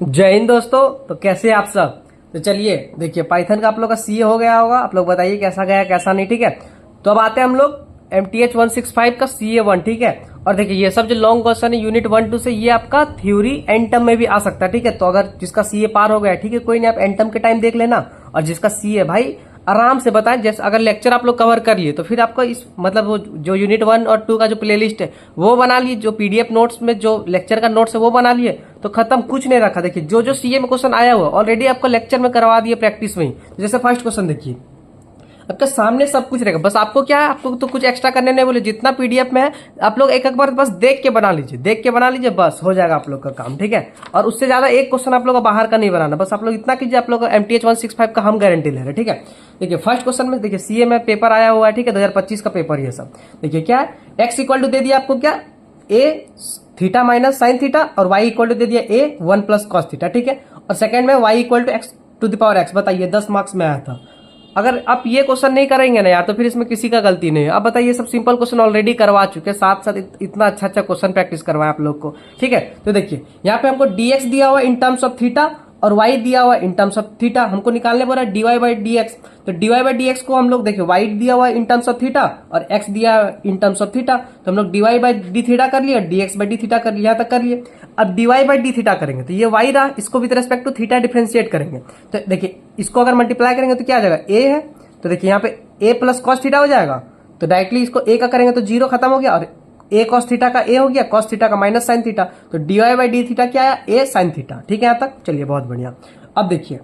जय हिंद दोस्तों। तो कैसे हैं आप सब। तो चलिए देखिए, पाइथन का आप लोग का सीए हो गया होगा। आप लोग बताइए कैसा गया कैसा नहीं। ठीक है, तो अब आते हैं हम लोग MTH 165 का CA 1। ठीक है, और देखिए ये सब जो लॉन्ग क्वेश्चन है यूनिट 1 2 से, ये आपका थ्योरी एंड टर्म में भी आ सकता है। ठीक है, तो अगर जिसका सीए पार हो गया, ठीक है, कोई नहीं, आप एंड टर्म के टाइम देख लेना। और जिसका सीए भाई आराम से बताएं, जैसे अगर लेक्चर आप लोग कवर कर लिए तो फिर आपको इस मतलब वो जो यूनिट 1 और 2 का जो प्लेलिस्ट है वो बना लिए, जो पीडीएफ नोट्स में जो लेक्चर का नोट्स है वो बना लिए, तो खत्म, कुछ नहीं रखा। देखिए जो जो सीए में क्वेश्चन आया हुआ ऑलरेडी आपको लेक्चर में करवा दिए प्रैक्टिस में ही। जैसे फर्स्ट क्वेश्चन देखिए, आपके सामने सब कुछ रहेगा, बस आपको क्या है, आपको तो कुछ एक्स्ट्रा करने नहीं बोले, जितना पीडीएफ में है आप लोग एक एक बार बस देख के बना लीजिए, देख के बना लीजिए, बस हो जाएगा आप लोग का काम। ठीक है, और उससे ज्यादा एक क्वेश्चन आप लोग का बाहर का नहीं बनाना, बस आप लोग इतना कीजिए। आप लोग MTH 165 का हम गारंटी ले रहे हैं। ठीक है, देखिए फर्स्ट क्वेश्चन में देखिए सीए में पेपर आया हुआ है। ठीक है, 2025 का पेपर ये सब। देखिए क्या है, एक्स इक्वल टू दे दिया आपको क्या, ए थीटा माइनस साइन थीटा, और वाई इक्वल टू दे दिया ए 1 प्लस कॉस थीटा। ठीक है, और सेकंड में y equal to x to the power x. बताइए 10 मार्क्स में आया था। अगर आप ये क्वेश्चन नहीं करेंगे ना यार, तो फिर इसमें किसी का गलती नहीं है। अब बताइए, सब सिंपल क्वेश्चन ऑलरेडी करवा चुके हैं, साथ साथ इतना अच्छा अच्छा क्वेश्चन प्रैक्टिस करवाया आप लोग को। ठीक है, तो देखिए यहाँ पे हमको dx दिया हुआ इन टर्म्स ऑफ थीटा और y दिया हुआ इन टर्म्स ऑफ थीटा, हमको निकालने बोला dy बाई dx। तो dy बाई dx को हम लोग देखिए y दिया हुआ इन टर्म्स ऑफ थीटा और x दिया इन टर्म्स ऑफ थीटा, तो हम लोग dy बाई डी थीटा कर लिया, dx बाई डी थीटा कर लिया, यहाँ तक कर लिए। अब dy बाई डी थीटा करेंगे तो ये y रहा, इसको with respect to theta differentiate करेंगे। तो देखिए इसको अगर मल्टीप्लाई करेंगे तो क्या आ जाएगा, a है, तो देखिए यहाँ पे a प्लस कॉस थीटा हो जाएगा। तो डायरेक्टली इसको a का करेंगे तो जीरो खत्म हो गया, और a कॉस थीटा का a हो गया, कॉस थीटा का माइनस साइन थीटा, तो dy बाई डी थीटा क्या आया, a साइन थीटा। ठीक है यहाँ तक, चलिए बहुत बढ़िया। अब देखिए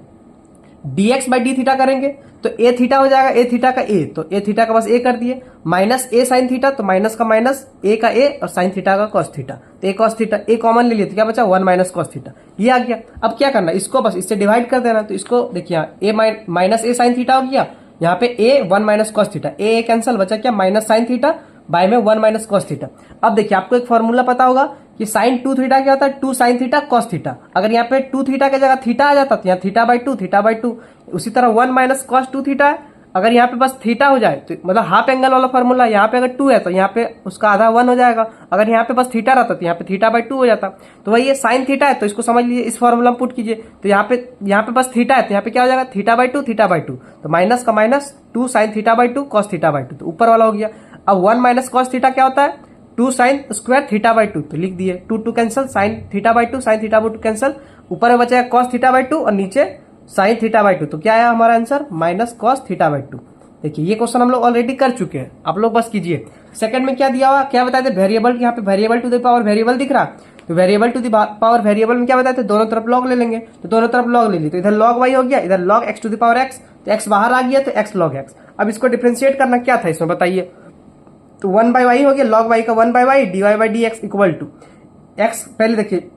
dx बाई डी थीटा करेंगे तो a थीटा हो जाएगा, a थीटा का a, तो a थीटा का बस a कर दिए, माइनस a साइन थीटा, तो माइनस का माइनस a का a और साइन थीटा का कॉस थीटा, तो a cos theta a common ले लिए तो क्या बचा 1 माइनस कॉस थीटा, ये आ गया। अब क्या करना, इसको बस इससे डिवाइड कर देना, तो इसको देखिए यहाँ a minus a sine theta हो गया, यहाँ पे a 1 minus cos theta, a cancel, बचा क्या माइनस साइन थीटा बाय में 1 माइनस कॉस थीटा। अब देखिए आपको एक फॉर्मूला पता होगा कि साइन 2 थीटा क्या होता है, 2 साइन थीटा कॉस थीटा। अगर यहाँ पे 2 थीटा की जगह थीटा आ जाता तो यहाँ थीटा बाई टू। उसी तरह 1 माइनस कॉस 2 थीटा है, अगर यहाँ पे बस थीटा हो जाए तो मतलब हाफ एंगल वाला फॉर्मूला, यहाँ पे अगर 2 है तो यहाँ पे उसका आधा 1 हो जाएगा। अगर यहाँ पे बस थीटा रहता तो यहाँ पे थीटा बाई 2 हो जाता। तो वही ये साइन थीटा है, तो इसको समझ लीजिए, इस फॉर्मूला में पुट कीजिए, तो यहाँ पे बस थीटा है तो यहाँ पे क्या हो जाएगा, थीटा बाई टू, तो माइनस का minus 2 sine theta by 2 cos theta by 2, तो ऊपर वाला हो गया। अब 1 माइनस कॉस थीटा क्या होता है, 2 साइन स्क्वायर थीटा बाई 2, तो लिख दिए 2 cancel, sine theta by 2 sine theta by 2 cancel, ऊपर में बचेगा कॉस थीटा बाई 2 और नीचे साइन थीटा बाई 2, तो क्या आया हमारा answer, minus cos theta by 2। देखिए ये क्वेश्चन हम लोग ऑलरेडी कर चुके हैं, आप लोग बस कीजिए। सेकंड में क्या दिया हुआ, क्या बताए थे, वेरिएबल, यहाँ पे variable to the power variable दिख रहा, तो variable to the power variable में क्या बताए थे, दोनों तरफ लॉग ले लेंगे, तो दोनों तरफ लॉग ले ली, तो इधर लॉग वाई हो गया, इधर log x to the power x, तो एक्स बाहर आ गया तो एक्स लॉग एक्स। अब इसको डिफ्रेंशिएट करना क्या था इसमें बताइए, तो 1 बाई वाई हो गया, लॉग वाई का 1 by y, d y by d x equal to x, पहले देखिए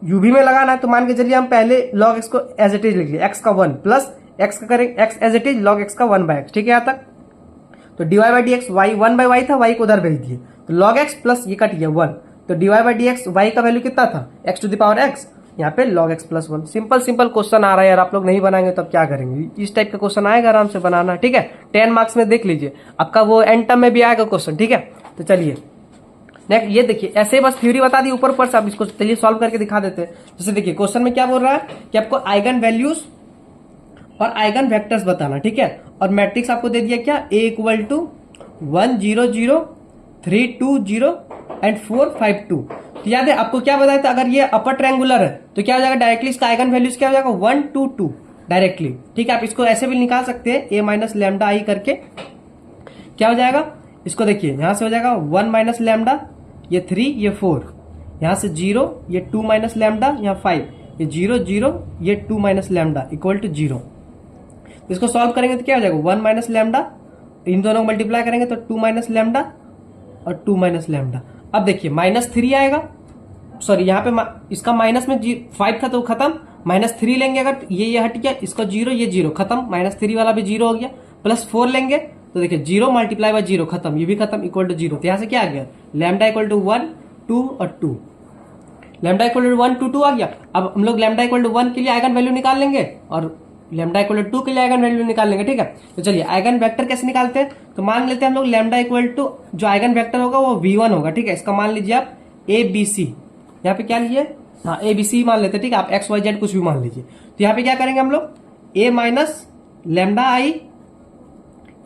यूवी में लगाना है तो मान के चलिए हम पहले लॉग एक्स को एज इट इज लिख लिया, एक्स का 1 प्लस एक्स का करेंगे x as it is log x का 1 बाई एक्स। ठीक है यहाँ तक, तो d y by d x, y 1 by y था, वाई को उधर भेज दिए, तो लॉग एक्स प्लस ये कट गया 1, तो d y by d x, y का वैल्यू कितना था, x to the power x, यहाँ पे log x plus 1। Simple simple question आ रहा है यार, आप लोग नहीं बनाएंगे तो अब क्या करेंगे, इस टाइप का क्वेश्चन आएगा आराम से बनाना। ठीक है, 10 मार्क्स में देख लीजिए, आपका वो एंड टर्म में भी आएगा क्वेश्चन। ठीक है, तो चलिए नेक्स्ट ये देखिए, ऐसे ही बस थ्योरी बता दी ऊपर से, अब इसको चलिए सॉल्व करके दिखा देते हैं। जैसे देखिए क्वेश्चन में क्या बोल रहा है कि आपको आइगन वैल्यूज और आइगन वेक्टर्स बताना। ठीक है, और मैट्रिक्स आपको दे दिया क्या, a इक्वल टू 1 0 0 3 2 0 एंड 4 5 2। तो याद है आपको क्या बताया था, अगर ये अपर ट्रायंगुलर है तो क्या हो जाएगा, डायरेक्टली इसका आइगन वैल्यूज क्या हो जाएगा, 1 2 2 डायरेक्टली। ठीक है, आप इसको ऐसे भी निकाल सकते हैं, a माइनस लैम्डा आई करके क्या हो जाएगा, इसको देखिए यहां से हो जाएगा 1 माइनस लैम्डा, ये 3 ये 4, यहां से 0 ये 2 माइनस लैम्डा, यहाँ 5 ये 0 0 ये 2 माइनस लैम्डा इक्वल टू 0। इसको सॉल्व करेंगे तो क्या हो जाएगा, 1 माइनस लैम्डा, इन दोनों को मल्टीप्लाई करेंगे तो 2 माइनस लैम्डा और 2 माइनस लैम्डा। अब देखिए -3 आएगा, सॉरी यहाँ पे इसका माइनस में 5 था तो खत्म, -3 लेंगे अगर ये हट गया, इसका 0 ये 0 खत्म, -3 वाला भी 0 हो गया, प्लस 4 लेंगे तो देखिए 0 मल्टीप्लाई बाय 0 खत्म, ये भी खत्म, इक्वल टू 0। तो यहाँ से क्या आ गया, लैम्डा इक्वल टू 1 2 और 2, लैम्डा इक्वल टू 1 2 2 आ गया। अब हम लोग लैम्डा इक्वल टू 1 के लिए आइगन वैल्यू निकाल लेंगे और लैम्डा इक्वल टू 2 के लिए आइगन वैल्यू निकाल लेंगे। ठीक है, तो चलिए आइगन वेक्टर कैसे निकालते हैं, तो मान लेते हैं हम लोग लैम्डा इक्वल टू जो आइगन वेक्टर होगा वो v1 होगा। ठीक है, इसका मान लीजिए आप a b c, यहाँ पे क्या लीजिए हाँ ए बी सी मान लेते, ठीक है, आप एक्स वाई जेड कुछ भी मान लीजिए। तो यहाँ पे क्या करेंगे हम लोग, ए माइनस लेमडा आई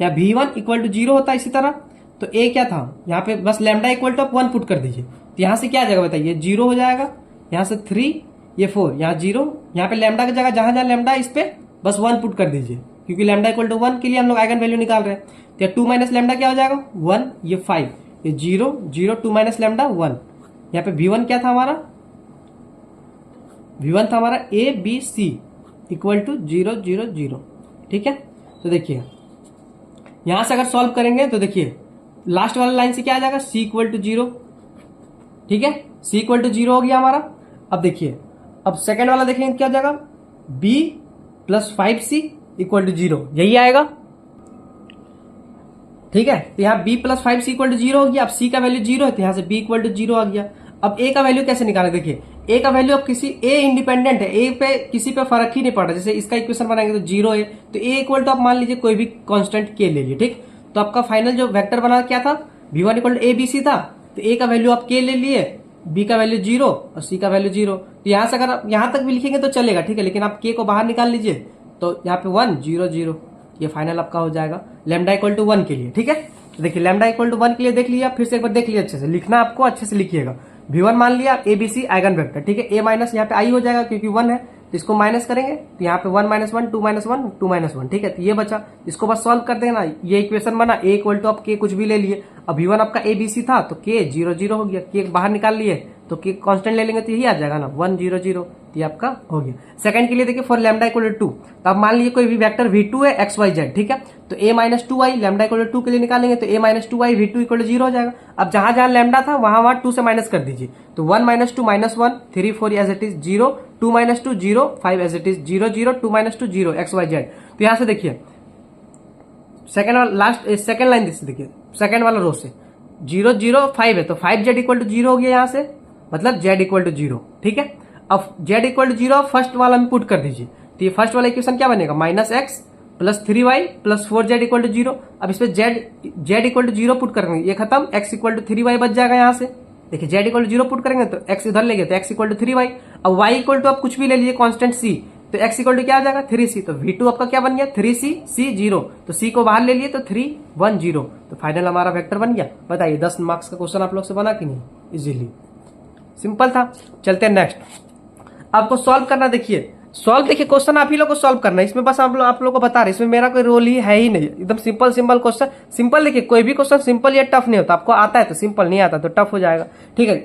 या V1 इक्वल टू 0 होता है इसी तरह। तो ए क्या था यहाँ पे, बस लेमडा इक्वल टू आप 1 पुट कर दीजिए। तो यहाँ से क्या आ जाएगा बताइए, 0 हो जाएगा, यहाँ से 3, ये 4, यहाँ 0, यहाँ पे लेमडा की जगह जहां जहां लेमडा इस पे बस 1 पुट कर दीजिए, क्योंकि लेमडा इक्वल टू 1 के लिए हम लोग आइगन वैल्यू निकाल रहे हैं। तो 2 माइनस लेमडा क्या हो जाएगा 1, ये 5, ये 0 0, 2 माइनस लेमडा 1। यहाँ पे V1 क्या था हमारा, V1 था हमारा A B C equal to 0 0 0, ठीक है। तो देखिए यहां से अगर सॉल्व करेंगे तो देखिए लास्ट वाला लाइन से क्या आ जाएगा, C इक्वल टू 0, ठीक है, C इक्वल टू 0 हो गया हमारा। अब देखिए अब सेकेंड वाला देखेंगे क्या हो जाएगा, B plus 5C equal to 0, यही आएगा, ठीक है। तो यहाँ B plus 5C equal to 0 हो गया। अब C का वैल्यू 0 है तो यहाँ से B इक्वल टू 0 आ गया। अब A का वैल्यू कैसे निकालें, देखिए A का वैल्यू अब किसी A इंडिपेंडेंट है, A पे किसी पे फर्क ही नहीं पड़ रहा। जैसे इसका इक्वेशन बनाएंगे तो 0 है, तो A इक्वल टू आप मान लीजिए कोई भी कांस्टेंट K ले लीजिए, ठीक। तो आपका फाइनल जो वेक्टर बना क्या था, V1 इक्वल टू ABC था, तो A का वैल्यू आप K ले लिए, B का वैल्यू 0 और C का वैल्यू 0। तो यहाँ से अगर आप यहाँ तक भी लिखेंगे तो चलेगा, ठीक है, लेकिन आप K को बाहर निकाल लीजिए तो यहाँ पे 1 0 0, ये फाइनल आपका हो जाएगा लेमडा इक्वल टू 1 के लिए, ठीक है। तो देखिए लेमडा इक्वल टू 1 के लिए देख लिया, फिर से एक बार देख लिया, अच्छे से लिखना आपको, अच्छे से लिखिएगा। V1 मान लिया ABC आइगन वेक्टर, ठीक है, A माइनस यहाँ पे I हो जाएगा क्योंकि 1 है, तो इसको माइनस करेंगे तो यहाँ पे 1 माइनस 1 2 माइनस 1 2 माइनस 1, ठीक है। तो ये बचा, इसको बस सॉल्व कर देना, ये इक्वेशन बना, A इक्वल टू आप K कुछ भी ले लिए। अब V1 आपका ABC था तो K 0 0 हो गया, K बाहर निकाल लिए तो K कांस्टेंट ले लेंगे तो यही आ जाएगा ना 1 0 0, ये आपका हो गया। सेकंड के लिए देखिए फॉर लेमडा इक्वल टू 2, तो आप मान लीजिए कोई भी वेक्टर V2 है x y z, ठीक है, तो A minus 2i lambda equal to 2 के लिए निकालेंगे तो A minus 2i V2 equal to 0 हो जाएगा। अब जहां जहां लेमडा था वहां वहां 2 से माइनस कर दीजिए, तो 1 minus 2 minus 1 3 4 as it is 0, 2 minus 2 0 5 as it is 0 0, 2 minus 2 0 x y z। तो यहां से देखिए सेकंड वाला लास्ट सेकंड लाइन देखिए सेकंड वाला रो से 0 0 5 है तो 5z इक्वल टू 0 हो गया यहाँ से, मतलब z इक्वल टू 0, ठीक है। अब z इक्वल टू 0 फर्स्ट वाला में पुट कर दीजिए, तो ये फर्स्ट वाला इक्वेशन क्या बनेगा, minus x plus 3y plus 4z equal to 0। अब इसमें z इक्वल टू 0 पुट करेंगे, ये खत्म, x इक्वल टू 3y बच जाएगा यहाँ से। देखिए z इक्वल टू 0 पुट करेंगे तो x इधर ले गए तो x इक्वल टू 3y। अब y इक्वल टू आप कुछ भी ले लीजिए कांस्टेंट c, तो x इक्वल टू क्या आ जाएगा 3c, तो v2 आपका क्या बन गया 3c, c 0, तो c को बाहर ले लिए तो 3 1 0, तो फाइनल हमारा वेक्टर बन गया। बताइए 10 मार्क्स का क्वेश्चन आप लोग से बना कि नहीं, इजीली सिंपल था। चलते हैं नेक्स्ट, आपको सॉल्व करना, देखिए सॉल्व, देखिए क्वेश्चन आप ही लोग को सॉल्व करना है, इसमें बस आप लोग को बता रहे, इसमें मेरा कोई रोल ही है ही नहीं, एकदम सिंपल सिंपल क्वेश्चन, सिंपल। देखिए कोई भी क्वेश्चन सिंपल या टफ नहीं होता, आपको आता है तो सिंपल, नहीं आता तो टफ हो जाएगा, ठीक है।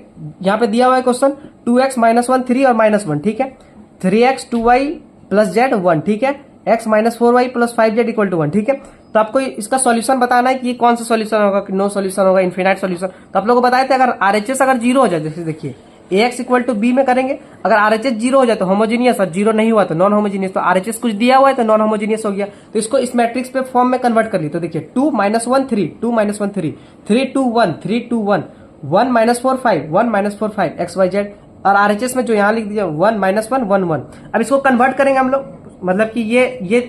यहाँ पे दिया हुआ है क्वेश्चन 2x माइनस 1 3 और माइनस 1, ठीक है, 3x 2y प्लस z 1, ठीक है, x minus 4y plus 5z equal to 1, ठीक है। तो आपको इसका सॉल्यूशन बताना है कि ये कौन सा सॉल्यूशन होगा, नो सॉल्यूशन होगा, इन्फिनाइट सॉल्यूशन। तो आप लोग को बताए थे अगर RHS अगर 0 हो जाए, जैसे देखिए ax इक्वल टू b में करेंगे, अगर RHS 0 हो जाए तो होमोजीनियस, और 0 नहीं हुआ तो नॉन होमोजीनियस, तो RHS कुछ दिया हुआ है तो नॉन होमोजीनियस हो गया, तो इसको इस मैट्रिक्स पे फॉर्म में कन्वर्ट कर ली। तो देखिए 2 minus 1 3 2 minus 1 3 3 2 1 3 2 1 1 minus 4 5 1 minus 4 5 x y z, और RHS में जो यहाँ लिख दिया 1 माइनस 1 1 1। अब इसको कन्वर्ट करेंगे हम लोग, मतलब कि ये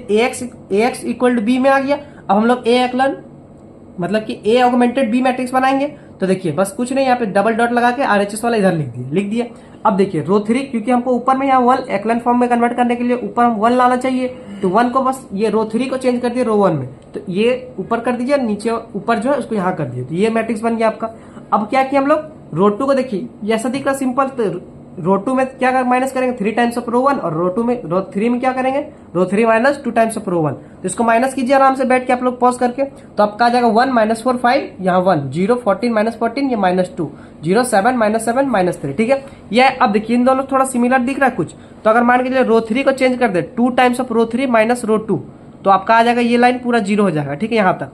ax इक्वल टू b में आ गया। अब हम लोग a एक्लन मतलब कि a ऑगमेंटेड b मैट्रिक्स बनाएंगे, तो देखिए बस कुछ नहीं, यहाँ पे डबल डॉट लगा के RHS वाला इधर लिख दिया। अब देखिए रो 3, क्योंकि हमको ऊपर में यहाँ 1 एक्लन फॉर्म में कन्वर्ट करने के लिए ऊपर हम 1 लाना चाहिए, तो 1 को बस ये रो 3 को चेंज कर दिए रो 1 में, तो ये ऊपर कर दीजिए, नीचे ऊपर जो है उसको यहाँ कर दिए, तो ये मैट्रिक्स बन गया आपका। अब क्या किया हम लोग, रो 2 को देखिए ऐसा दिख रहा सिंपल, तो रो 2 में क्या माइनस करेंगे 3 टाइम्स ऑफ रो 1, और रो 3 में क्या करेंगे रो 3 माइनस 2 टाइम्स ऑफ रो 1। तो इसको माइनस कीजिए आराम से बैठ के आप लोग पॉज करके, तो आपका आ जाएगा 1 माइनस 4 5 यहाँ 1 0 14 माइनस 14 ये माइनस 2 0 7 माइनस 7 माइनस 3, ठीक है। ये अब देखिए इन दोनों थोड़ा सिमिलर दिख रहा है कुछ, तो अगर मान के चलिए रो 3 को चेंज कर दे 2 times of row 3 minus row 2, तो आपका आ जाएगा ये लाइन पूरा 0 हो जाएगा, ठीक है यहाँ तक।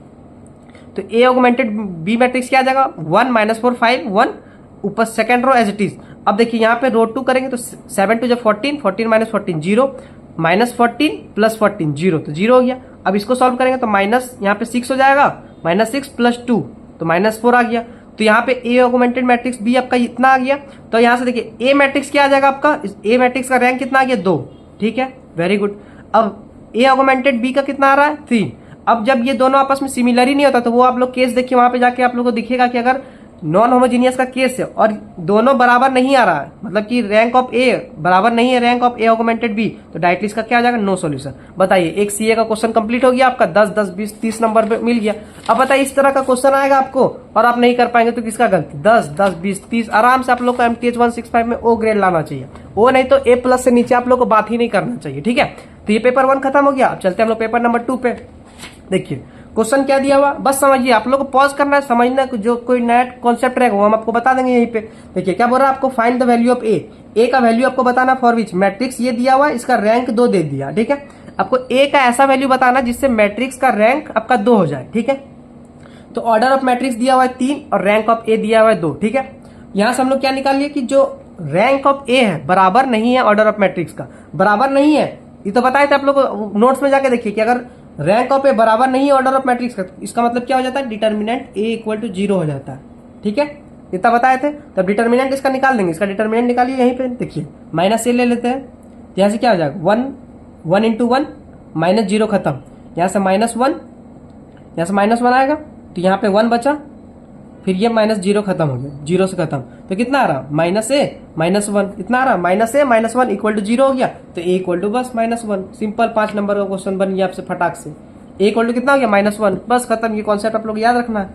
तो ए ऑगमेंटेड बी मैट्रिक्स क्या आ जाएगा 1 माइनस 4 5 1 ऊपर second row as it is. अब देखिए यहाँ पे रो 2 करेंगे तो 7 2 14 14 माइनस 14 0 माइनस 14 प्लस 14 0, तो 0 हो गया। अब इसको सॉल्व करेंगे तो माइनस यहाँ पे 6 हो जाएगा, माइनस 6 प्लस 2 तो माइनस 4 आ गया। तो यहाँ पे ए ऑगमेंटेड मैट्रिक्स बी आपका इतना आ गया। तो यहाँ से देखिए ए मैट्रिक्स क्या आ जाएगा आपका, ए मैट्रिक्स का रैंक कितना आ गया 2, ठीक है, वेरी गुड। अब ए ऑगमेंटेड बी का कितना आ रहा है 3। अब जब ये दोनों आपस में सिमिलर ही नहीं होता तो वो आप लोग केस देखिए, वहां पे जाके आप लोग को दिखेगा कि अगर नॉन होमोजीनियस का केस है और दोनों बराबर नहीं आ रहा है, मतलब कि रैंक ऑफ ए बराबर नहीं है rank of A augmented B, तो डायरेक्टली इसका क्या हो जाएगा, नो सॉल्यूशन। बताइए एक सीए का क्वेश्चन कंप्लीट हो गया आपका, 10 10 20 30 नंबर पे मिल गया। अब बताइए इस तरह का क्वेश्चन आएगा आपको और आप नहीं कर पाएंगे तो किसका गलती, 10 10 20 30 आराम से आप लोग को एमटीएच 165 में ओ ग्रेड लाना चाहिए, ओ नहीं तो ए प्लस से नीचे आप लोग को बात ही नहीं करना चाहिए, ठीक है। तो ये पेपर 1 खत्म हो गया। अब चलते हैं हम लोग पेपर नंबर 2 पे। देखिए क्वेश्चन क्या दिया हुआ, बस समझिए, आप लोग को पॉज करना है, समझना जो कोई नया कॉन्सेप्ट रहेगा वो हम आपको बता देंगे यहीं पे। देखिए क्या बोल रहा है आपको, फाइंड द वैल्यू ऑफ ए का वैल्यू आपको बताना फॉर विच मैट्रिक्स ये दिया हुआ है, इसका रैंक 2 दे दिया, ठीक है। आपको ए का ऐसा वैल्यू बताना जिससे मैट्रिक्स का रैंक आपका 2 हो जाए, ठीक है। तो ऑर्डर ऑफ मैट्रिक्स दिया हुआ है 3 और रैंक ऑफ ए दिया हुआ है 2, ठीक है। यहां से हम लोग क्या निकाल लिए कि जो रैंक ऑफ ए है बराबर नहीं है ऑर्डर ऑफ मैट्रिक्स का, बराबर नहीं है, ये तो बताए थे आप लोग को, नोट्स में जाके देखिए कि अगर रैंक ऑफ ए बराबर नहीं है ऑर्डर ऑफ मैट्रिक्स का, इसका मतलब क्या हो जाता है, डिटर्मिनेंट ए इक्वल टू 0 हो जाता है, ठीक है। इतना बताए थे, तब डिटर्मिनेंट इसका निकाल देंगे, इसका डिटर्मिनेंट निकालिए यहीं पे। देखिए माइनस ए ले लेते हैं, तो यहाँ से क्या हो जाएगा 1 इंटू 1 माइनस 0 खत्म, यहाँ से -1, यहाँ से -1 आएगा तो यहाँ पे 1 बचा, फिर ये -0 खत्म हो गया, 0 से खत्म, तो कितना आ रहा, -a -1, इतना आ रहा, -a-1 इक्वल टू 0 हो गया, तो a इक्वल टू बस -1। सिंपल 5 नंबर का क्वेश्चन बन गया आपसे फटाक से। a इक्वल टू कितना हो गया, -1, बस खत्म। ये कॉन्सेप्ट आप लोग याद रखना है,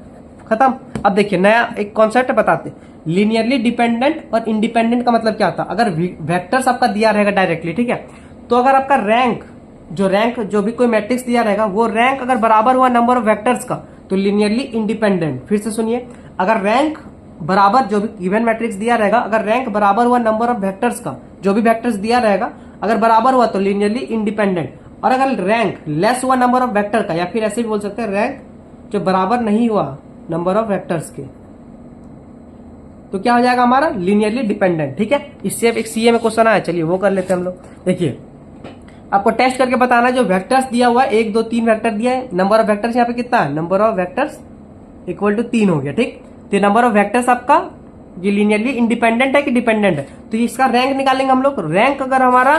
खत्म। अब देखिए नया एक कॉन्सेप्ट बताते, लीनियरली डिपेंडेंट और इंडिपेंडेंट का मतलब क्या होता है। अगर वेक्टर्स आपका दिया रहेगा डायरेक्टली, ठीक है, तो अगर आपका रैंक जो भी कोई मैट्रिक्स दिया रहेगा वो रैंक अगर बराबर हुआ नंबर ऑफ वेक्टर्स का तो लीनियरली इंडिपेंडेंट। फिर से सुनिए, अगर रैंक बराबर जो भी गिवन मैट्रिक्स दिया रहेगा, अगर रैंक बराबर हुआ नंबर ऑफ वेक्टर्स का, जो भी वेक्टर्स दिया रहेगा अगर बराबर हुआ तो लीनियरली इंडिपेंडेंट। और अगर रैंक लेस हुआ नंबर ऑफ वेक्टर का, या फिर ऐसे भी बोल सकते हैं रैंक जो बराबर नहीं हुआ नंबर ऑफ वेक्टर्स के, तो क्या हो जाएगा हमारा, लीनियरली डिपेंडेंट, ठीक है। इससे अब एक सीए में क्वेश्चन आया, चलिए वो कर लेते हैं हम लोग। देखिए आपको टेस्ट करके बताना है, जो वेक्टर्स दिया हुआ है 1 2 3 वेक्टर दिया है, नंबर ऑफ वेक्टर्स यहाँ पे कितना है, number of vectors equal to 3 हो गया, ठीक। तो नंबर ऑफ वेक्टर्स आपका ये लीनियरली इंडिपेंडेंट है कि डिपेंडेंट है, तो इसका रैंक निकालेंगे हम लोग। रैंक अगर हमारा,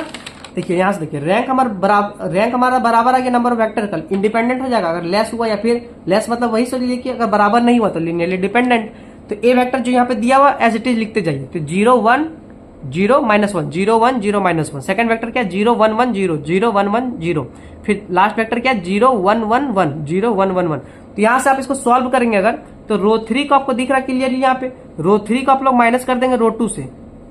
देखिए यहां से देखिए रैंक हमारा बराबर आ गया नंबर ऑफ वेक्टर का, इंडिपेंडेंट हो जाएगा। अगर लेस हुआ या फिर लेस मतलब वही सोच लीजिए कि अगर बराबर नहीं हुआ तो लीनियरली डिपेंडेंट। तो ए वेक्टर जो यहाँ पे दिया हुआ एज इट इज लिखते जाइए, तो 0 1 0 -1 0 1 0 -1। सेकंड वेक्टर क्या, 0 1 1 0 0 1 1 0। फिर लास्ट वेक्टर क्या, 0 1 1 1 0 1 1 1। तो यहां से आप इसको सॉल्व करेंगे अगर, तो रो 3 को आपको दिख रहा है क्लियरली, यहाँ पे रो 3 को आप लोग माइनस कर देंगे, रो 2 से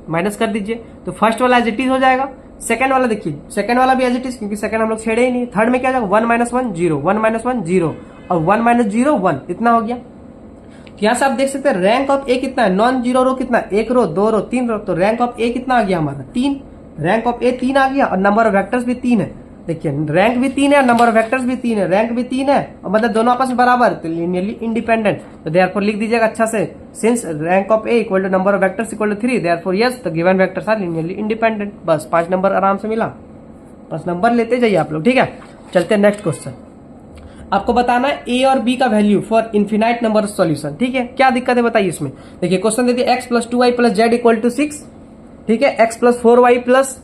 माइनस कर दीजिए, तो फर्स्ट वाला एज इट इज हो जाएगा। सेकंड वाला देखिए, सेकंड वाला भी एज इट इज, क्योंकि सेकंड हम लोग छेड़े ही नहीं। थर्ड में क्या जाएगा, 1 -1 0 1 -1 0 और 1 -0 1, इतना हो गया। यहाँ से आप देख सकते हैं रैंक ऑफ ए कितना है, नॉन जीरो रो कितना, 1 रो 2 रो 3 रो, तो रैंक ऑफ ए कितना आ गया हमारा 3, रैंक ऑफ ए 3 आ गया और नंबर ऑफ वेक्टर्स भी 3 है। देखिए रैंक भी 3 है, नंबर ऑफ वेक्टर्स भी 3 है, रैंक भी 3 है, और मतलब दोनों आपस में बराबर, तो लीनियरली इंडिपेंडेंट। तो देयरफॉर लिख दीजिएगा अच्छा से, since rank of A equal to number of vectors equal to 3, therefore yes the given vectors are linearly independent. बस 5 नंबर आराम से मिला, बस नंबर लेते जाइए आप लोग, ठीक है। चलते हैं नेक्स्ट क्वेश्चन। आपको बताना है ए और बी का value for infinite number solution, ठीक है। क्या दिक्कत है बताइए इसमें। देखिए क्वेश्चन दे दिया x + 2y + z = 6, ठीक है, x + 4y +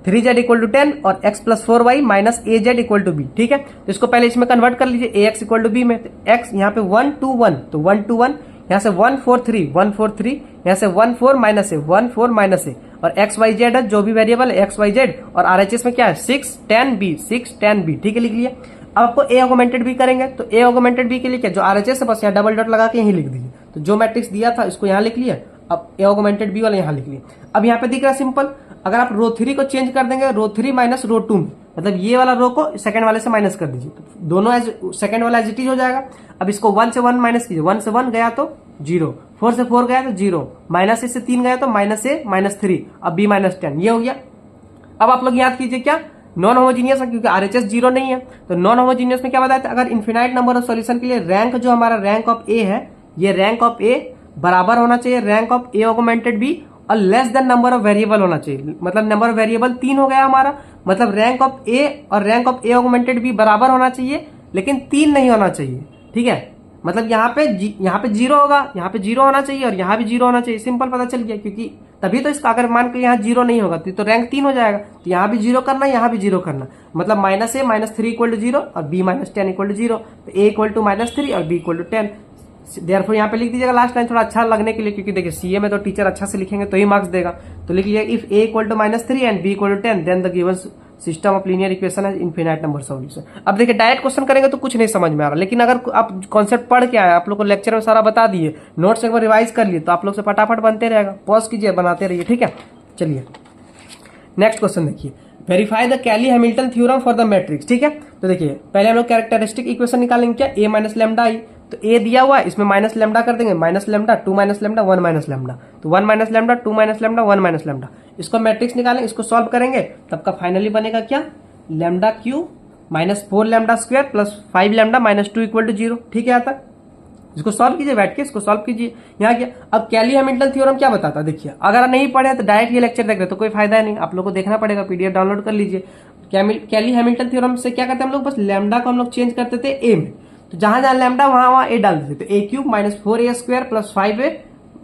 3z = 10 और x + 4y - az = b, ठीक है। तो इसको पहले इसमें कन्वर्ट कर लीजिए, ax = b में, तो x यहाँ पे 1 2 1, तो 1 2 1, यहाँ से 1 4 3 1 4 3, यहाँ से 1 4 - a 1 4 - a, और x y z है जो भी वेरिएबल है x y z, और RHS में क्या है 6 10 b 6 10 b, ठीक है, लिख लिया। अब आपको ए ऑगमेंटेड बी करेंगे, तो ए ऑगमेंटेड बी के लिए क्या, जो RHS है बस यहाँ डबल डॉट लगा के यहीं लिख दीजिए। तो जो मैट्रिक्स दिया था इसको यहाँ लिख लिया, अब ए ऑगमेंटेड बी वाला यहाँ लिख लिया। अब यहाँ पे दिख रहा है सिंपल, अगर आप रो 3 को चेंज कर देंगे रो 3 - रो 2 में, मतलब ये वाला रो को सेकंड वाले से माइनस कर दीजिए, तो दोनों सेकंड वाला एज इट इज हो जाएगा। अब इसको 1 से 1 माइनस कीजिए, 1 से 1 गया तो 0, 4 से 4 गया तो 0, -a से 3 गया तो -a - 3, अब b - 10, ये हो गया। अब आप लोग याद कीजिए क्या, नॉन होमोजीनियस है क्योंकि RHS 0 नहीं है, तो नॉन होमोजीनियस में क्या बताया था, अगर इन्फिनाइट नंबर ऑफ सॉल्यूशन के लिए रैंक जो हमारा रैंक ऑफ ए है, ये रैंक ऑफ ए बराबर होना चाहिए rank of A augmented B, और less than number of variable होना चाहिए। मतलब नंबर ऑफ वेरिएबल 3 हो गया हमारा, मतलब रैंक ऑफ ए और rank of A augmented B बराबर होना चाहिए, लेकिन 3 नहीं होना चाहिए, ठीक है। मतलब यहाँ पे 0 होगा, यहाँ पे 0 होना चाहिए और यहाँ भी 0 होना चाहिए। सिंपल पता चल गया, क्योंकि तभी तो इसका अगर मान के यहाँ 0 नहीं होगा तो रैंक 3 हो जाएगा, तो यहाँ भी 0 करना, यहाँ भी 0 करना, मतलब -a - 3 = 0 और b - 10 = 0, तो a = -3 और b = 10। देयरफॉर यहाँ पे लिख दीजिएगा लास्ट लाइन थोड़ा अच्छा लगने के लिए, क्योंकि देखिए सीए में तो टीचर अच्छा से लिखेंगे तो ही मार्क्स देगा। तो लिख लीजिए if A equal to -3 and B equal to 10 then the given system of linear equation है इनफिनाइट नंबर सॉल्यूशन। अब देखिए डायरेक्ट क्वेश्चन करेंगे तो कुछ नहीं समझ में आ रहा, लेकिन अगर आप कॉन्सेप्ट पढ़ के आए, आप लोग को लेक्चर में सारा बता दिए, नोट्स एक बार रिवाइज कर लिए, तो आप लोग से फटाफट बनते रहेगा। पॉज कीजिए, बनाते रहिए, ठीक है। चलिए नेक्स्ट क्वेश्चन देखिए, verify the Cayley Hamilton theorem for the matrix, ठीक है। तो देखिए पहले हम लोग कैरेक्टरिस्टिक इक्वेशन निकालेंगे, क्या ए माइनस लेमडा आई, तो ए दिया हुआ है, इसमें माइनस लेमडा कर देंगे, minus lambda, 2 minus lambda, 1 minus lambda, तो 1 minus lambda, 2 minus lambda, 1 minus lambda, इसको मैट्रिक्स निकालेंगे, इसको सॉल्व करेंगे, तब का फाइनली बनेगा क्या, lambda cube minus 4 lambda square plus 5 lambda minus 2 equal to 0, ठीक है। यहाँ तक इसको सॉल्व कीजिए, बैठ के इसको सॉल्व कीजिए। यहाँ क्या, अब कैली हैमिल्टन थ्योरम क्या बताता है, देखिए अगर नहीं पढ़े तो डायरेक्ट ये लेक्चर देख रहे तो कोई फायदा नहीं, आप लोग को देखना पड़ेगा, पीडीएफ डाउनलोड कर लीजिए। कैली हैमिल्टन थ्योरम से क्या करते हैं हम लोग, बस लेमडा को हम लोग चेंज करते थे ए में, तो जहां जहां लेमडा वहां ए डाल देते, तो A cube minus 4a square plus 5a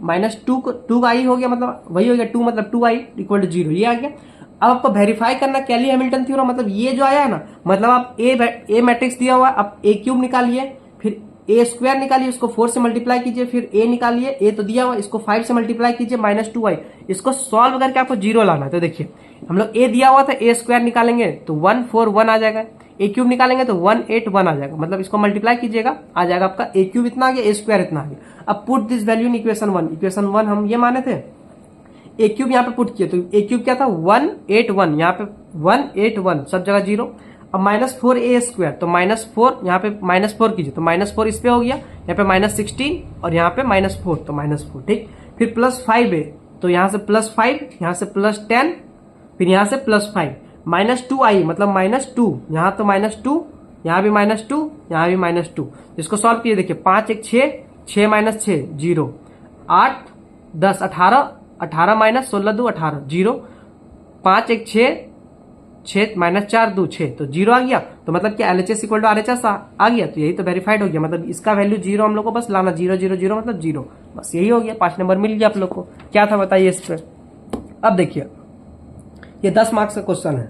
minus 2 I हो गया, मतलब वही हो गया 2 मतलब 2i इक्वल टू 0, ये आ गया। अब आपको वेरीफाई करना कैली हैमिल्टन थ्योरम, मतलब ये जो आया है ना, मतलब आप ए मैट्रिक्स दिया हुआ है, आप ए क्यूब निकालिए, फिर ए स्क्वायर निकालिए, इसको 4 से मल्टीप्लाई कीजिए, फिर ए निकालिए, ए तो दिया हुआ, इसको 5 से मल्टीप्लाई कीजिए माइनस 2i, इसको सॉल्व करके आपको 0 लाना है। तो देखिए हम लोग ए दिया हुआ था, ए स्क्वायर निकालेंगे तो 141 आ जाएगा, ए क्यूब निकालेंगे तो 181 आ जाएगा, मतलब इसको मल्टीप्लाई कीजिएगा, आ जाएगा आपका ए क्यूब इतना आ गया, ए स्क्वायर इतना आ गया। अब put this value in equation 1, equation 1 हम ये माने थे, ए क्यूब यहाँ पे पुट किए, तो ए क्यूब क्या था 181, यहाँ पे 181 सब जगह 0। अब माइनस 4a स्क्वायर, तो -4 यहाँ पे -4 कीजिए, तो -4 इस पे हो गया, यहाँ पे -16 और यहाँ पे -4, तो -4, ठीक। फिर प्लस 5a, तो यहाँ से +5, यहाँ से +10, फिर यहाँ से +5, -2i मतलब -2, यहाँ तो -2, यहाँ भी -2, यहाँ भी -2, इसको सॉल्व कीजिए। देखिए 5 1 6, 6 माइनस 6 0, 8 10 18, 18 माइनस 16 2 18 0, 5 1 6, 6 माइनस 4 2 6, तो 0 आ गया। तो मतलब क्या LHS इक्वल टू RHS आ गया, तो यही तो वेरीफाइड हो गया, मतलब इसका वैल्यू 0 हम लोग को बस लाना, 0 0 0 मतलब 0, बस यही हो गया, 5 नंबर मिल गया आप लोग को। क्या था बताइए इस पे। अब देखिए ये 10 मार्क्स का क्वेश्चन है,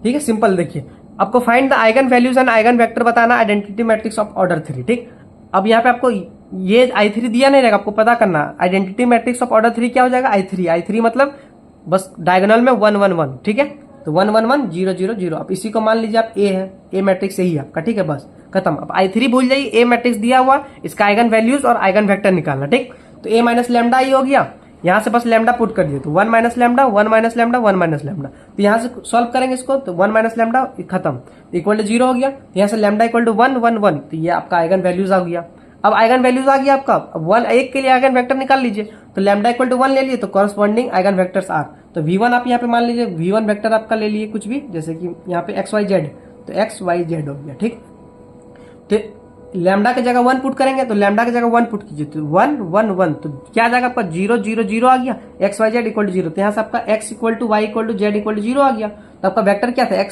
ठीक है, सिंपल। देखिए आपको find the eigen values and eigen vector बताना आइडेंटिटी मैट्रिक्स ऑफ ऑर्डर 3, ठीक। अब यहाँ पे आपको ये I3 दिया नहीं रहेगा, आपको पता करना आइडेंटिटी मैट्रिक्स ऑफ ऑर्डर 3 क्या हो जाएगा, I3 मतलब बस डायगोनल में 1 1 1, ठीक है, तो 1 1 1 0 0 0। अब इसी को मान लीजिए आप ए है, ए मैट्रिक्स यही है आपका, ठीक है, बस खत्म। अब I3 भूल जाइए, ए मैट्रिक्स दिया हुआ, इसका आइगन वैल्यूज और आइगन वेक्टर निकालना, ठीक। तो ए माइनस लेमडा ही हो गया, यहाँ से बस लेमडा पुट कर दिए, तो 1 minus lambda 1 minus lambda 1 minus lambda, तो यहाँ से सॉल्व करेंगे इसको, तो 1 माइनस लेमडा खत्म, इक्वल टू 0 हो गया, यहाँ से लेमडा इक्वल टू 1 1 1, तो ये आपका आइगन वैल्यूज आ गया। अब आइगन वैल्यूज आ गया आपका, अब 1 1 के लिए आइगन वेक्टर निकाल लीजिए, तो लेमडा इक्वल टू 1 ले लिए, तो कॉरस्पॉन्डिंग आइगन वेक्टर्स आर, तो V1 आप यहाँ पे मान लीजिए, V1 वेक्टर आपका ले लिए कुछ भी, जैसे कि यहाँ पे XYZ, तो XYZ हो गया, ठीक। तो लेमडा की जगह 1 पुट करेंगे, तो लेमडा की जगह 1 पुट कीजिए, तो 1 1 1, तो क्या आ जाएगा आपका 0 0 0 आ गया, XYZ इक्वल टू 0, तो यहाँ से आपका X equal to Y equal to Z equal to 0 आ गया। तो आपका वेक्टर क्या था,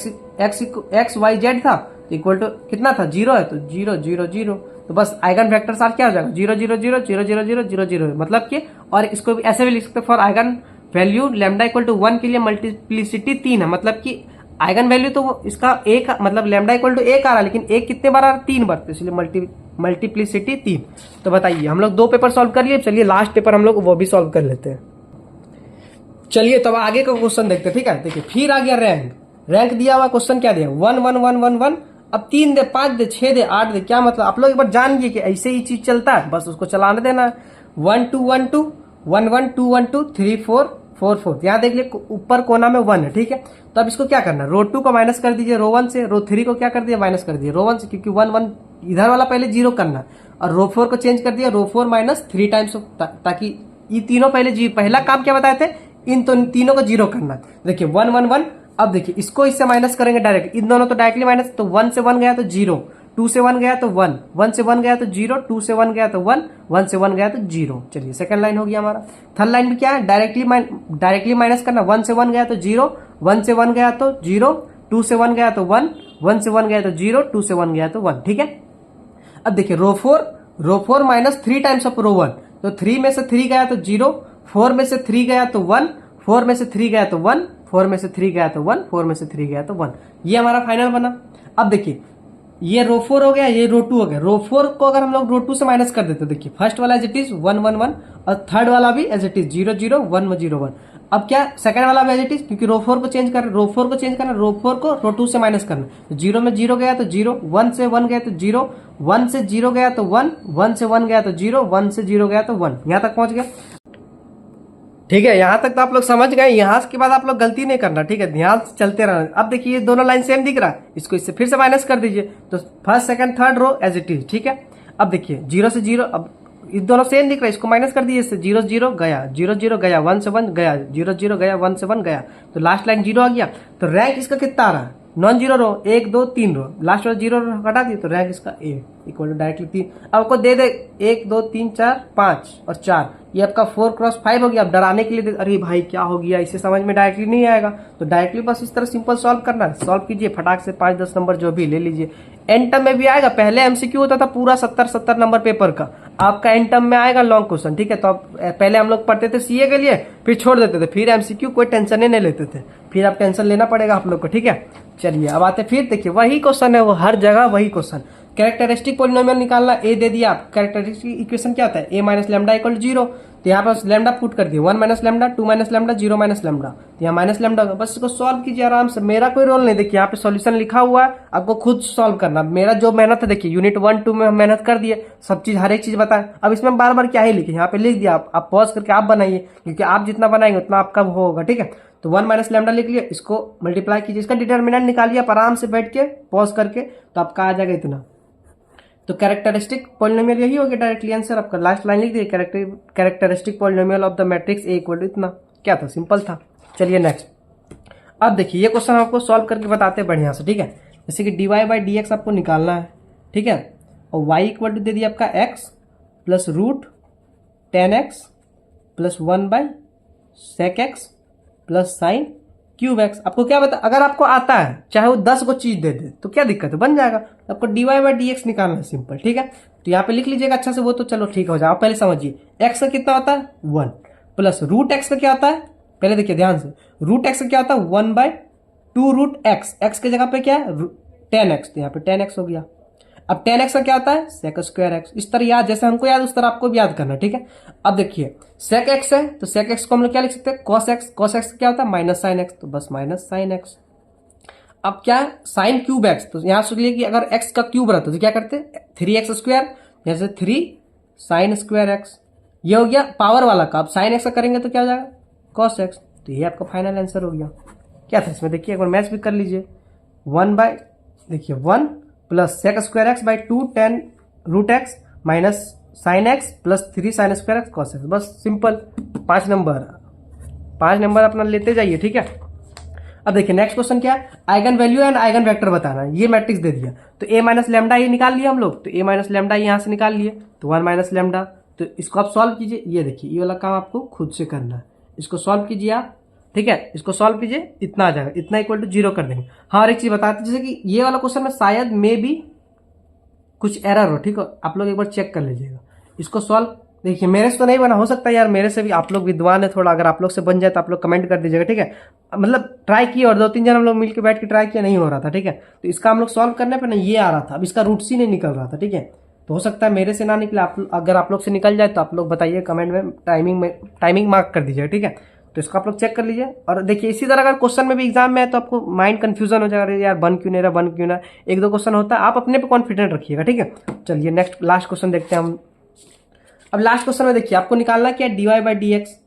XYZ था, इक्वल टू कितना था 0 है, तो 0 0 0, तो बस आइगन वेक्टर सार क्या हो जाएगा 0 0 0 0 0 0 0 0, मतलब कि, और इसको भी ऐसे भी लिख सकते हैं, for eigenvalue lambda equal to 1 के लिए मल्टीप्लिसिटी 3 है, मतलब कि आइगन वैल्यू तो इसका एक, मतलब लेमडा इक्वल टू 1 आ रहा है, लेकिन 1 कितने बार आ रहा है, 3 बार, तो इसलिए मल्टीप्लिसिटी 3। तो बताइए हम लोग 2 पेपर सॉल्व कर लिए, चलिए लास्ट पेपर हम लोग वो भी सॉल्व कर लेते हैं। चलिए तो आगे का क्वेश्चन देखते हैं, ठीक है। देखिए फिर आ गया रैंक दिया हुआ, क्वेश्चन क्या दिया 1 1 1 1 1, अब 3 दे 5 दे 6 दे 8 दे, क्या मतलब आप लोग एक बार जानिए कि ऐसे ही चीज चलता है, बस उसको चलाने देना। 1 2 1 2 1 1 2 1 2 3 4 4 4, यहाँ देख लिये ऊपर कोना में 1 है, ठीक है। तो अब इसको क्या करना, रो 2 को माइनस कर दीजिए रो 1 से, रो 3 को क्या कर दिया माइनस कर दिया रो 1 से, क्योंकि 1 1 इधर वाला पहले 0 करना, और रो 4 को चेंज कर दिया रो 4 माइनस 3 टाइम्स, ताकि ये तीनों पहले पहला काम क्या बताए थे, इन तीनों को 0 करना। देखिए 1 1 1, अब देखिए इसको इससे माइनस करेंगे डायरेक्ट, इन दोनों तो डायरेक्टली माइनस, तो 1 से 1 गया तो 0, 2 से 1 गया तो 1, 1 से 1 गया तो 0, 2 से 1 गया तो 1, 1 से 1 गया तो 0। चलिए सेकंड लाइन हो गया हमारा। थर्ड लाइन में क्या है, डायरेक्टली माइनस करना, 1 से 1 गया तो 0, 1 से 1 गया तो 0, 2 से 1 गया तो 1, 1 से 1 गया तो 0, 2 से 1 गया तो 1, ठीक है। अब देखिए रो 4 माइनस 3 टाइम्स ऑफ रो 1, तो 3 में से 3 गया तो 0, 4 में से 3 गया तो 1, 4 में से 3 गया तो 1, 4 में से 3 गया तो 1, 4 में से 3 गया तो 1, ये हमारा फाइनल बना। अब देखिए ये रो 4 हो गया, ये रो 2 हो गया। रो 4 को अगर हम लोग रो 2 से माइनस कर देते, देखिए फर्स्ट वाला एज इट इज 1 1 1 और थर्ड वाला भी एज इट इज 0 0 1 0 1। अब क्या सेकंड वाला भी एज इट इज, क्योंकि रो 4 को चेंज कर, रो 4 को चेंज करना, रो 4 को रो 2 से माइनस करना। तो 0 में 0 गया तो 0, 1 से 1 गया तो 0, 1 से 0 गया तो 1, 1 से 1 गया तो 0, 1 से 0 गया तो 1। यहां तक पहुंच गया, ठीक है। यहां तक तो आप लोग समझ गए। यहां के बाद आप लोग गलती नहीं करना, ठीक है, ध्यान से चलते रहना। अब देखिए ये दोनों लाइन सेम दिख रहा है, इसको इससे फिर से माइनस कर दीजिए, तो first second third row as it is, ठीक है। अब देखिए 0 से 0, अब ये दोनों सेम दिख रहा है, इसको माइनस कर दीजिए इससे, 0 0 गया, 0 0 गया, 1 से 1 गया, 0 0 गया, 1 से 1 गया, तो लास्ट लाइन 0 आ गया। तो रैंक इसका कितना आ रहा है, नॉन जीरो रो, 1 2 3 रो, लास्ट वाला 0 रो हटा दिए तो रैंक इसका ए इक्वल टू डायरेक्टली 3। अब आपको दे दे 1 2 3 4 5 और 4, ये आपका 4 क्रॉस 5 हो गया। अब डराने के लिए अरे भाई क्या हो गया, इसे समझ में डायरेक्टली नहीं आएगा, तो डायरेक्टली बस इस तरह सिंपल सॉल्व करना है। सॉल्व कीजिए फटाक से, 5 10 नंबर जो भी ले लीजिए। एंड टर्म में भी आएगा, पहले एमसीक्यू होता था पूरा 70 नंबर पेपर का, आपका एंड टर्म में आएगा लॉन्ग क्वेश्चन, ठीक है। तो आप पहले हम लोग पढ़ते थे सीए के लिए, फिर छोड़ देते थे, फिर एमसीक्यू कोई टेंशन ही नहीं लेते थे, फिर आप टेंशन लेना पड़ेगा आप लोग को, ठीक है। चलिए अब आते फिर, देखिए वही क्वेश्चन है, वो हर जगह वही क्वेश्चन। कैरेक्टरिस्टिक पॉलिनोमियल निकालना, ए दे दिया आप, कैरेक्टरिस्टिक इक्वेशन क्या होता है, ए माइनस लेमडा इक्वल टू 0, तो यहाँ पर लेमडा पुट कर दिए, 1 minus lambda, 2 minus lambda, 0 minus lambda, तो यहाँ माइनस लेमडा, बस इसको सॉल्व कीजिए आराम से, मेरा कोई रोल नहीं। देखिए यहाँ पे सॉल्यूशन लिखा हुआ है, आपको खुद सॉल्व करना। मेरा जो मेहनत है देखिए, यूनिट 1 2 में हम मेहनत कर दिए, सब चीज हर एक चीज बताएं। अब इसमें बार बार क्या ही लिखे, यहाँ पे लिख दिया, आप पॉज करके आप बनाइए, क्योंकि आप जितना बनाएंगे उतना आपका वो होगा, ठीक है। तो 1 माइनस लेमडा लिख लिया, इसको मल्टीप्लाई कीजिए, इसका डिटर्मिनेंट निकालिए आप आराम से बैठ के पॉज करके, तो आपका आ जाएगा इतना। तो कैरेक्टरिस्टिक पॉलिनोमियल यही हो गया डायरेक्टली आंसर आपका। लास्ट लाइन लिख दिए, characteristic polynomial of the matrix A equal to इतना। क्या था, सिंपल था। चलिए नेक्स्ट। अब देखिए ये क्वेश्चन आपको सॉल्व करके बताते हैं बढ़िया से, ठीक है। जैसे कि dy बाई डी एक्स आपको निकालना है, ठीक है, और y इक्वल टू दे दिया आपका x plus root 10x plus 1 by sec x plus sine cube x. आपको क्या बता, अगर आपको आता है चाहे वो 10 को चीज दे दे तो क्या दिक्कत है, बन जाएगा। आपको dy बाई डी एक्स निकालना है, सिंपल, ठीक है। तो यहाँ पे लिख लीजिएगा अच्छा से, वो तो चलो ठीक हो जाए। आप पहले समझिए x का कितना होता है 1, प्लस रूट एक्स का क्या होता है, पहले देखिए ध्यान से, रूट एक्स का क्या होता है 1 बाई 2 रूट एक्स, एक्स की जगह पे क्या है 10x, तो यहाँ पे 10x हो गया। अब 10x का क्या होता है सेक स्क्वायर एक्स। इस तरह याद, जैसे हमको याद उस तरह आपको भी याद करना, ठीक है। अब देखिए सेक एक्स है, तो सेक एक्स को हम लोग क्या लिख सकते हैं कॉस एक्स, कॉस एक्स क्या होता है माइनस साइन एक्स, तो बस माइनस साइन एक्स। अब क्या है साइन क्यूब एक्स, तो यहां सोच लिए कि अगर एक्स का क्यूब रहता तो क्या करते 3x स्क्वायर, जैसे 3 साइन स्क्वायर एक्स, ये हो गया पावर वाला का। अब साइन एक्स का करेंगे तो क्या हो जाएगा कॉस एक्स, तो ये आपका फाइनल आंसर हो गया। क्या था इसमें, देखिए एक बार मैच भी कर लीजिए, 1 बाई देखिए 1 plus sec square x by 2 10 root x minus sine x plus 3 sine square x cos x, बस सिंपल। 5 नंबर अपना लेते जाइए, ठीक है। अब देखिए नेक्स्ट क्वेश्चन क्या है, eigen value and eigen vector बताना है। ये मैट्रिक्स दे दिया, तो ए माइनस लेमडा ये निकाल लिया हम लोग, तो ए माइनस लेमडा यहां से निकाल लिए, तो 1 माइनस लेमडा, तो इसको आप सॉल्व कीजिए। ये देखिए ये वाला काम आपको खुद से करना है, इसको सॉल्व कीजिए आप, ठीक है, इसको सॉल्व कीजिए, इतना आ जाएगा, इतना इक्वल टू 0 कर देंगे। हाँ, और एक चीज बताते, जैसे कि ये वाला क्वेश्चन में शायद मे भी कुछ एरर हो, ठीक है, आप लोग एक बार चेक कर लीजिएगा। इसको सॉल्व देखिए, मेरे से तो नहीं बना, हो सकता है यार मेरे से भी, आप लोग विद्वान है थोड़ा, अगर आप लोग से बन जाए तो आप लोग कमेंट कर दीजिएगा, ठीक है। मतलब ट्राई किया और 2-3 जन हम लोग मिलकर बैठ के ट्राई किया, नहीं हो रहा था, ठीक है। तो इसका हम लोग सॉल्व करने पर ना ये आ रहा था, अब इसका रूट सी नहीं निकल रहा था, ठीक है। तो हो सकता है मेरे से ना निकले, अगर आप लोग से निकल जाए तो आप लोग बताइए कमेंट में, टाइमिंग मार्क कर दीजिएगा, ठीक है। तो इसको आप लोग चेक कर लीजिए। और देखिए इसी तरह अगर क्वेश्चन में भी एग्जाम में है तो आपको माइंड कंफ्यूजन हो जाएगा, यार बन क्यों नहीं रहा, 1-2 क्वेश्चन होता है, आप अपने पे कॉन्फिडेंट रखिएगा, ठीक है। चलिए नेक्स्ट लास्ट क्वेश्चन देखते हैं हम। अब लास्ट क्वेश्चन में देखिए आपको निकालना क्या है dy बाई डी एक्स,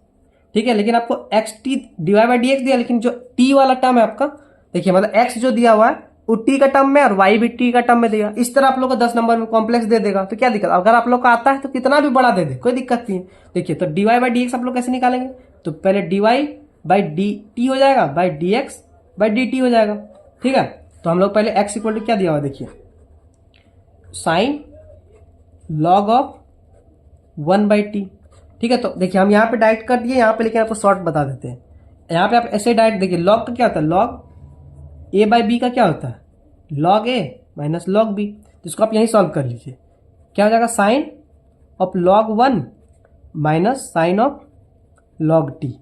ठीक है, लेकिन आपको xt dy by d x दिया, लेकिन जो t वाला टर्म है आपका, देखिए मतलब x जो दिया हुआ है वो t का टर्म में और y भी t का टर्म में देगा। इस तरह आप लोग को 10 नंबर में कॉम्प्लेक्स दे देगा, तो क्या दिक्कत, अगर आप लोग को आता है तो कितना भी बड़ा दे दे, कोई दिक्कत नहीं है। देखिए तो dy बाई डी एक्स आप लोग कैसे निकालेंगे, तो पहले dy बाई डी टी हो जाएगा, by d x by D T हो जाएगा, ठीक है। तो हम लोग पहले x इक्वल टू क्या दिया हुआ देखिए sign log of 1 by T, ठीक है। तो देखिए हम यहाँ पे डायरेक्ट कर दिए यहाँ पे, लेकिन आपको शॉर्ट बता देते हैं। यहाँ पे आप ऐसे डायरेक्ट देखिए, लॉग का क्या होता है, लॉग ए बाई बी का क्या होता है लॉग ए माइनस लॉग बी, तो इसको आप यहीं सॉल्व कर लीजिए। क्या हो जाएगा sine of log 1 minus sine of log t,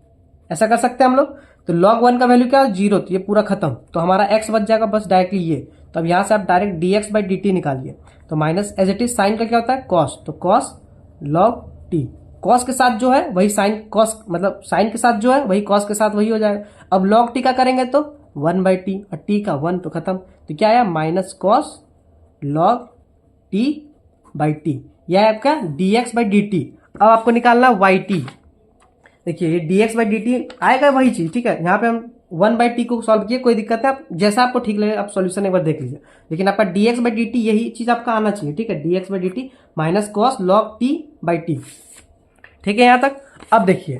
ऐसा कर सकते हैं हम लोग। तो log 1 का वैल्यू क्या है 0, तो ये पूरा खत्म, तो हमारा x बच जाएगा बस डायरेक्टली ये, तो अब यहाँ से आप डायरेक्ट dx/dt निकालिए। तो minus as it is sine का क्या होता है कॉस, तो कॉस लॉग टी, कॉस के साथ जो है वही साइन, कॉस मतलब साइन के साथ जो है वही कॉस के साथ वही हो जाएगा। अब लॉग टी का करेंगे तो 1/t और टी का 1 तो खत्म, तो क्या आया माइनस कॉस लॉग t/t, यह है आपका dx/dt। अब आपको निकालना yt। देखिए ये dx/dt आएगा वही चीज, ठीक है। यहाँ पे हम 1/t को सॉल्व किए, कोई दिक्कत है, आप जैसा आपको ठीक लगे आप सॉल्यूशन एक बार देख लीजिए, लेकिन आपका dx/dt यही चीज आपका आना चाहिए, ठीक है। dx/dt minus cos log t/t, ठीक है यहाँ तक। अब देखिए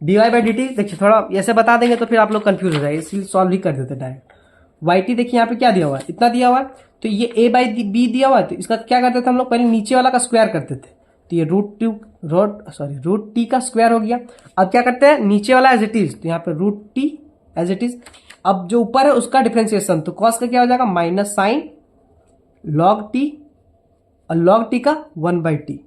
dy/dt, देखिए थोड़ा ऐसे बता देंगे तो फिर आप लोग कंफ्यूज हो जाएंगे, इसलिए सॉल्व ही कर देते डायरेक्ट। yt देखिए यहाँ पे क्या दिया हुआ है, इतना दिया हुआ है, तो ये a/b दिया हुआ है, तो इसका क्या करते थे हम लोग, पहले नीचे वाला का स्क्वायर करते थे, तो ये रूट टी का स्क्वायर हो गया। अब क्या करते हैं, नीचे वाला एज इट इज, तो यहाँ पे root t as it is. अब जो ऊपर है उसका डिफरेंशिएशन, तो कॉस का क्या हो जाएगा माइनस साइन लॉग टी और लॉग टी का 1/t,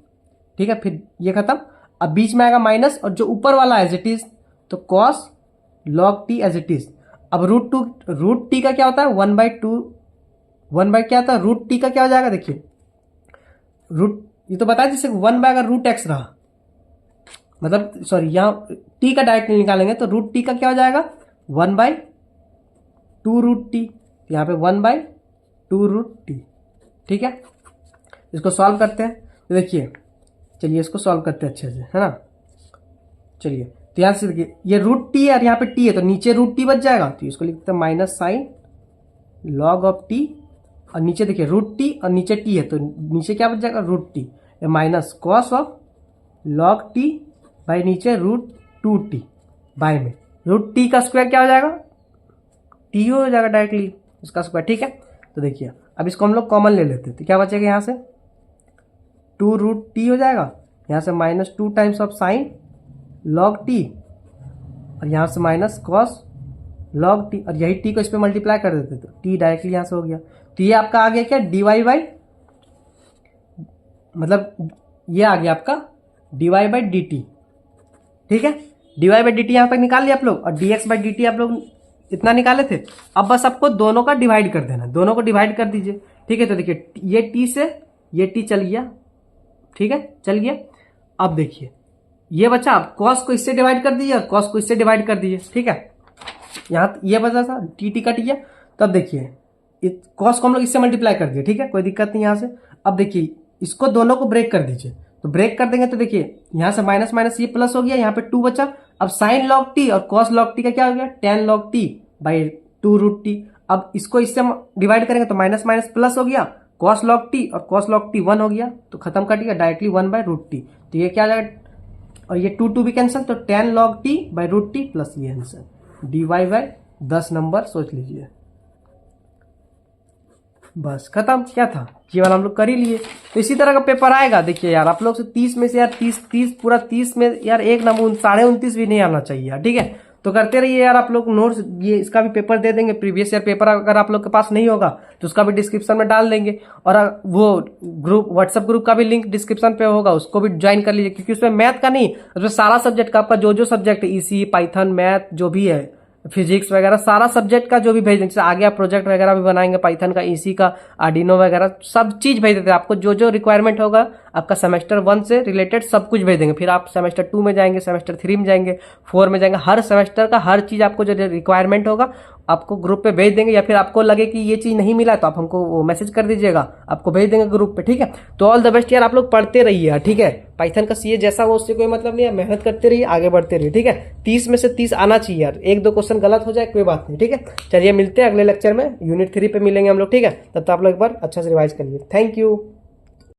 ठीक है। फिर ये खत्म, अब बीच में आएगा माइनस और जो ऊपर वाला एज इट इज, तो cos log t as it is. अब रूट टी का क्या होता है 1/2, 1 क्या होता है रूट टी का क्या हो जाएगा, देखिए रूट, ये तो बताया जैसे 1 अगर रूट एक्स रहा, मतलब सॉरी यहाँ टी का डायरेक्ट निकालेंगे तो रूट टी का क्या हो जाएगा 1/2 रूट टी, यहाँ पे 1/2 रूट टी, ठीक है। इसको सॉल्व करते हैं, तो देखिए चलिए इसको सॉल्व करते हैं अच्छे से, है ना। चलिए तो यहाँ से देखिए ये रूट टी है और यहाँ पे टी है, तो नीचे रूट टी बच जाएगा, तो इसको लिखते हैं minus sign log of T, और नीचे देखिए रूट टी और नीचे टी है, तो नीचे क्या बच जाएगा root t, minus cos of log t by नीचे रूट 2t बाय में रूट टी का स्क्वायर क्या हो जाएगा, टी हो जाएगा डायरेक्टली इसका स्क्वायर, ठीक है। तो देखिए अब इसको हम लोग कॉमन ले लेते हैं, तो क्या बचेगा यहाँ से 2 रूट टी हो जाएगा, यहाँ से minus 2 times of sine log t, और यहाँ से माइनस कॉस लॉग टी, और यही टी को इस पर मल्टीप्लाई कर देते, तो टी डायरेक्टली यहाँ से हो गया। तो ये आपका आ गया क्या dy/, मतलब ये आ गया आपका dy/dt, ठीक है। dy/dt यहाँ तक निकाल लिया आप लोग, और dx/dt आप लोग इतना निकाले थे। अब बस आपको दोनों का डिवाइड कर देना, दोनों को डिवाइड कर दीजिए, ठीक है। तो देखिए ये t से ये t चल गया, ठीक है चल गया। अब देखिए ये बचा, आप कॉस को इससे डिवाइड कर दीजिए और कॉस को इससे डिवाइड कर दीजिए, ठीक है। यहाँ ये बचा था टी कट गया, तब देखिए कॉस को हम लोग इससे मल्टीप्लाई कर दिए, ठीक है कोई दिक्कत नहीं यहाँ से। अब देखिए इसको दोनों को ब्रेक कर दीजिए, तो ब्रेक कर देंगे तो देखिए यहाँ से माइनस माइनस ये प्लस हो गया, यहाँ पे 2 बचा। अब साइन लॉग टी और कॉस लॉग टी का क्या हो गया tan log t by 2 root t. अब इसको इससे डिवाइड करेंगे तो माइनस माइनस प्लस हो गया, कॉस लॉग टी और कॉस लॉग टी 1 हो गया, तो खत्म कर दिया डायरेक्टली 1/√t। तो ये क्या आ जाएगा, और ये 2 भी कैंसिल, तो tan log t by root t plus ये आंसर dy/10 नंबर सोच लीजिए, बस खत्म। क्या था ये वाला हम लोग कर ही लिए। तो इसी तरह का पेपर आएगा, देखिए यार आप लोग से 30 में से यार 30 पूरा 30 में यार एक नंबर 29.5 भी नहीं आना चाहिए यार, ठीक है। तो करते रहिए यार आप लोग नोट्स, ये इसका भी पेपर दे देंगे, प्रीवियस ईयर पेपर अगर आप लोग के पास नहीं होगा तो उसका भी डिस्क्रिप्शन में डाल देंगे, और वो ग्रुप व्हाट्सएप ग्रुप का भी लिंक डिस्क्रिप्शन पे होगा, उसको भी ज्वाइन कर लीजिए, क्योंकि उसमें मैथ का नहीं, उसमें सारा सब्जेक्ट का आपका जो सब्जेक्ट ईसी पाइथन मैथ जो भी है फिजिक्स वगैरह सारा सब्जेक्ट का जो भी भेज देंगे, जैसे आगे आप प्रोजेक्ट वगैरह भी बनाएंगे पाइथन का, ईसी का, आर्डिनो वगैरह सब चीज भेज देते हैं आपको, जो रिक्वायरमेंट होगा आपका सेमेस्टर 1 से रिलेटेड सब कुछ भेज देंगे। फिर आप सेमेस्टर 2 में जाएंगे, सेमेस्टर 3 में जाएंगे, 4 में जाएंगे, हर सेमेस्टर का हर चीज आपको जो रिक्वायरमेंट होगा आपको ग्रुप पे भेज देंगे, या फिर आपको लगे कि ये चीज नहीं मिला तो आप हमको वो मैसेज कर दीजिएगा, आपको भेज देंगे ग्रुप पे, ठीक है। तो ऑल द बेस्ट यार, आप लोग पढ़ते रहिए यार, ठीक है। पाइथन का सीए जैसा हो उससे कोई मतलब नहीं है, मेहनत करते रहिए, आगे बढ़ते रहिए, ठीक है। 30 में से 30 आना चाहिए यार, 1-2 क्वेश्चन गलत हो जाए कोई बात नहीं, ठीक है। चलिए मिलते हैं अगले लेक्चर में, यूनिट 3 पे मिलेंगे हम लोग, ठीक है। तब तो आप लोग एक बार अच्छा से रिवाइज करिए। Thank you.